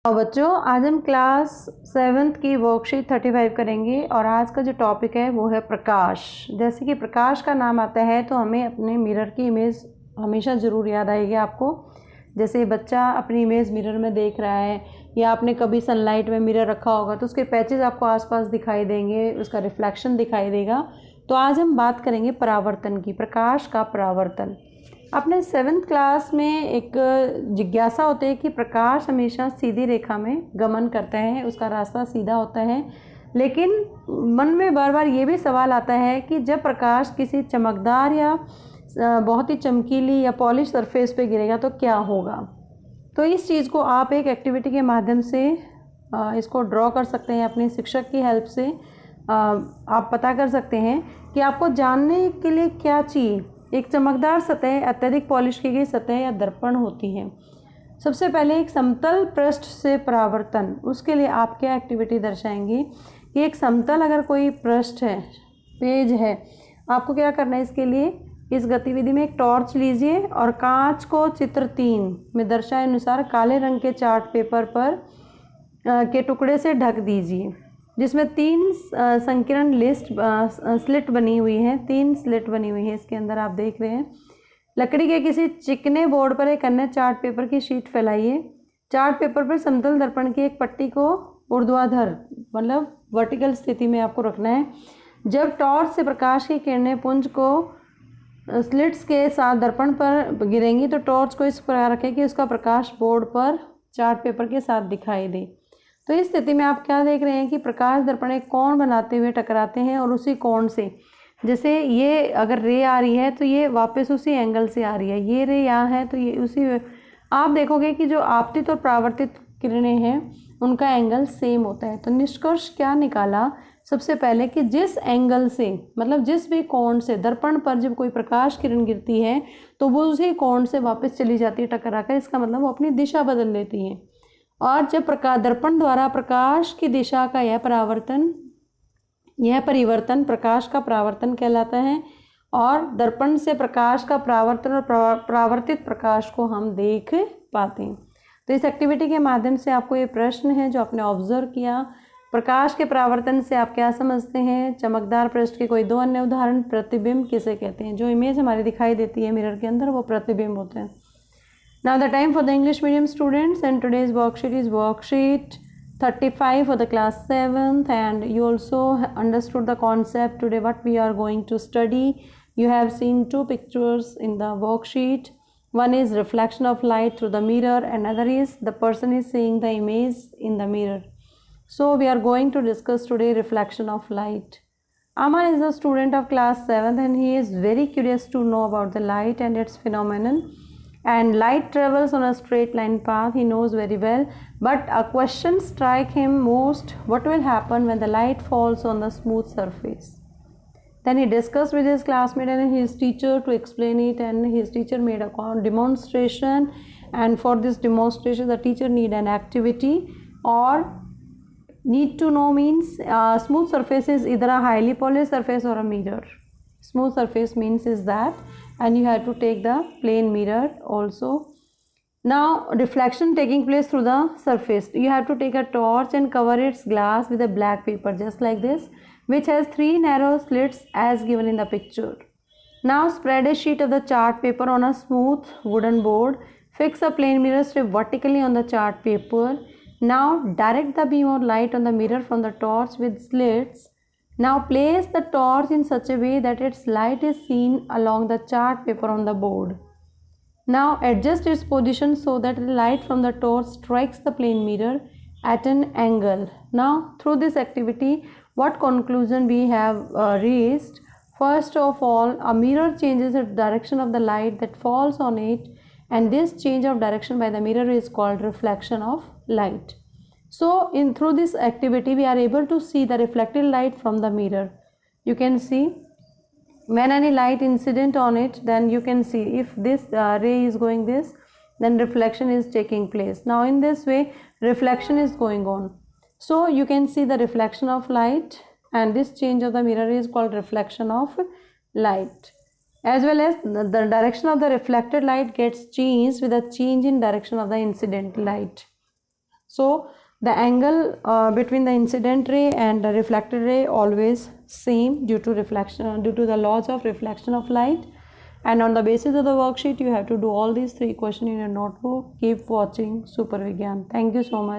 और बच्चों आज हम क्लास 7th की वर्कशीट 35 करेंगे और आज का जो टॉपिक है वो है प्रकाश। जैसे कि प्रकाश का नाम आता है तो हमें अपने मिरर की इमेज हमेशा ज़रूर याद आएगी आपको। जैसे बच्चा अपनी इमेज मिरर में देख रहा है या आपने कभी सनलाइट में मिरर रखा होगा तो उसके पैचेस आपको आसपास दिखाई देंगे, उसका रिफ्लेक्शन दिखाई देगा। तो आज हम बात करेंगे परावर्तन की, प्रकाश का परावर्तन। अपने 7th क्लास में एक जिज्ञासा होती है कि प्रकाश हमेशा सीधी रेखा में गमन करता है, उसका रास्ता सीधा होता है, लेकिन मन में बार बार ये भी सवाल आता है कि जब प्रकाश किसी चमकदार या बहुत ही चमकीली या पॉलिश सरफेस पे गिरेगा तो क्या होगा। तो इस चीज़ को आप एक एक्टिविटी के माध्यम से इसको ड्रॉ कर सकते हैं। अपने शिक्षक की हेल्प से आप पता कर सकते हैं कि आपको जानने के लिए क्या चाहिए। एक चमकदार सतह, अत्यधिक पॉलिश की गई सतह या दर्पण होती है। सबसे पहले एक समतल पृष्ठ से परावर्तन, उसके लिए आप क्या एक्टिविटी दर्शाएंगे कि एक समतल अगर कोई पृष्ठ है, पेज है, आपको क्या करना है। इसके लिए इस गतिविधि में एक टॉर्च लीजिए और कांच को चित्र 3 में दर्शाए अनुसार काले रंग के चार्ट पेपर पर के टुकड़े से ढक दीजिए, जिसमें 3 संकीर्ण स्लिट बनी हुई हैं। 3 स्लिट बनी हुई है इसके अंदर, आप देख रहे हैं। लकड़ी के किसी चिकने बोर्ड पर एक अन्य चार्ट पेपर की शीट फैलाइए। चार्ट पेपर पर समतल दर्पण की एक पट्टी को ऊर्ध्वाधर मतलब वर्टिकल स्थिति में आपको रखना है। जब टॉर्च से प्रकाश की किरणें पुंज को स्लिट्स के साथ दर्पण पर गिरेंगी तो टॉर्च को इस प्रकार रखें कि उसका प्रकाश बोर्ड पर चार्ट पेपर के साथ दिखाई दे। तो इस स्थिति में आप क्या देख रहे हैं कि प्रकाश दर्पण एक कोण बनाते हुए टकराते हैं और उसी कोण से, जैसे ये अगर रे आ रही है तो ये वापस उसी एंगल से आ रही है, ये रे यहाँ है तो ये उसी, आप देखोगे कि जो आपतित और परावर्तित किरणें हैं उनका एंगल सेम होता है। तो निष्कर्ष क्या निकाला सबसे पहले कि जिस एंगल से, मतलब जिस भी कोण से दर्पण पर जब कोई प्रकाश किरण गिरती है तो वो उसी कोण से वापस चली जाती है टकरा कर। इसका मतलब वो अपनी दिशा बदल लेती है। और जब दर्पण द्वारा प्रकाश की दिशा का यह परिवर्तन प्रकाश का परावर्तन कहलाता है। और दर्पण से प्रकाश का परावर्तन और परावर्तित प्रकाश को हम देख पाते हैं। तो इस एक्टिविटी के माध्यम से आपको ये प्रश्न है जो आपने ऑब्जर्व किया, प्रकाश के परावर्तन से आप क्या समझते हैं। चमकदार पृष्ठ के कोई 2 अन्य उदाहरण। प्रतिबिंब किसे कहते हैं, जो इमेज हमारी दिखाई देती है मिरर के अंदर वो प्रतिबिंब होते हैं। Now the time for the English medium students, and today's worksheet is worksheet 35 for the class 7th, and you also understood the concept today what we are going to study. You have seen 2 pictures in the worksheet. One is reflection of light through the mirror, another is the person is seeing the image in the mirror. So we are going to discuss today reflection of light. Aman is a student of class 7th and he is very curious to know about the light and its phenomenon. And light travels on a straight line path, he knows very well, but a question strikes him most: what will happen when the light falls on the smooth surface? Then he discussed with his classmate and his teacher to explain it, and his teacher made a demonstration, and for this demonstration the teacher need an activity, or need to know means smooth surface is either a highly polished surface or a mirror. Smooth surface means is that, and you have to take the plain mirror also. Now reflection taking place through the surface, you have to take a torch and cover its glass with a black paper just like this, which has 3 narrow slits as given in the picture. Now spread a sheet of the chart paper on a smooth wooden board. Fix a plain mirror strip vertically on the chart paper. Now direct the beam of light on the mirror from the torch with slits. Now place the torch in such a way that its light is seen along the chart paper on the board. Now adjust its position so that the light from the torch strikes the plane mirror at an angle. Now through this activity, what conclusion we have reached? First of all, a mirror changes the direction of the light that falls on it, and this change of direction by the mirror is called reflection of light. So through this activity we are able to see the reflected light from the mirror. You can see when any light incident on it, then you can see if this ray is going this, then reflection is taking place. Now in this way reflection is going on. So you can see the reflection of light, and this change of the mirror is called reflection of light. As well as the direction of the reflected light gets changed with a change in direction of the incident light. So the angle between the incident ray and the reflected ray always same due to reflection, due to the laws of reflection of light. And on the basis of the worksheet, you have to do all these 3 questions in your notebook. Keep watching Super Vigyan. Thank you so much.